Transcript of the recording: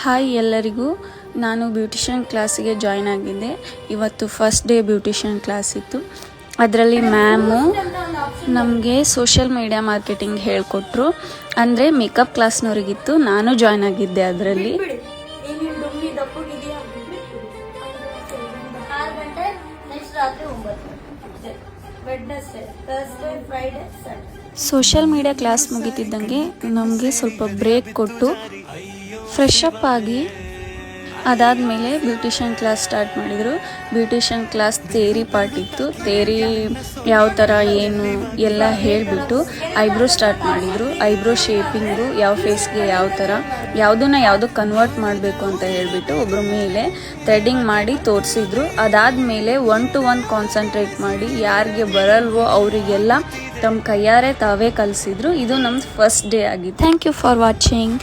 Hi ಎಲ್ಲರಿಗೂ, ನಾನು beautician ಕ್ಲಾಸಿಗೆ ಜಾಯ್ನ್ ಆಗಿದ್ದೆ. ಇವತ್ತು ಫಸ್ಟ್ ಡೇ ಬ್ಯೂಟಿಷಿಯನ್ ಕ್ಲಾಸ್ ಇತ್ತು. ಅದರಲ್ಲಿ ಮ್ಯಾಮು ನಮಗೆ ಸೋಷಿಯಲ್ ಮೀಡಿಯಾ ಮಾರ್ಕೆಟಿಂಗ್ ಹೇಳಿಕೊಟ್ರು. ಅಂದರೆ ಮೇಕಪ್ ಕ್ಲಾಸ್ನವ್ರಿಗಿತ್ತು, ನಾನು ಜಾಯ್ನ್ ಆಗಿದ್ದೆ ಅದರಲ್ಲಿ. ಸೋಷಿಯಲ್ ಮೀಡಿಯಾ ಕ್ಲಾಸ್ ಮುಗಿತಿದ್ದಂಗೆ ನಮಗೆ ಸ್ವಲ್ಪ ಬ್ರೇಕ್ ಕೊಟ್ಟು ಫ್ರೆಶ್ ಅಪ್ ಆಗಿ ಅದಾದಮೇಲೆ ಬ್ಯೂಟಿಷಿಯನ್ ಕ್ಲಾಸ್ ಸ್ಟಾರ್ಟ್ ಮಾಡಿದರು. ಬ್ಯೂಟಿಷಿಯನ್ ಕ್ಲಾಸ್ ಥಿಯರಿ ಪಾರ್ಟ್ ಇತ್ತು. ಥಿಯರಿ ಯಾವ ಥರ ಏನು ಎಲ್ಲ ಹೇಳಿಬಿಟ್ಟು ಐಬ್ರೋ ಸ್ಟಾರ್ಟ್ ಮಾಡಿದರು. ಐಬ್ರೋ ಶೇಪಿಂಗು ಯಾವ ಫೇಸ್ಗೆ ಯಾವ ಥರ ಯಾವುದಕ್ಕೆ ಕನ್ವರ್ಟ್ ಮಾಡಬೇಕು ಅಂತ ಹೇಳಿಬಿಟ್ಟು ಒಬ್ಬರ ಮೇಲೆ ಥ್ರೆಡ್ಡಿಂಗ್ ಮಾಡಿ ತೋರಿಸಿದ್ರು. ಅದಾದಮೇಲೆ 1 to 1 ಕಾನ್ಸಂಟ್ರೇಟ್ ಮಾಡಿ ಯಾರಿಗೆ ಬರಲ್ವೋ ಅವರಿಗೆಲ್ಲ ತಮ್ಮ ಕೈಯಾರೆ ತಾವೇ ಕಲಿಸಿದ್ರು. ಇದು ನಮ್ಮದು ಫಸ್ಟ್ ಡೇ ಆಗಿತ್ತು. Thank you for watching.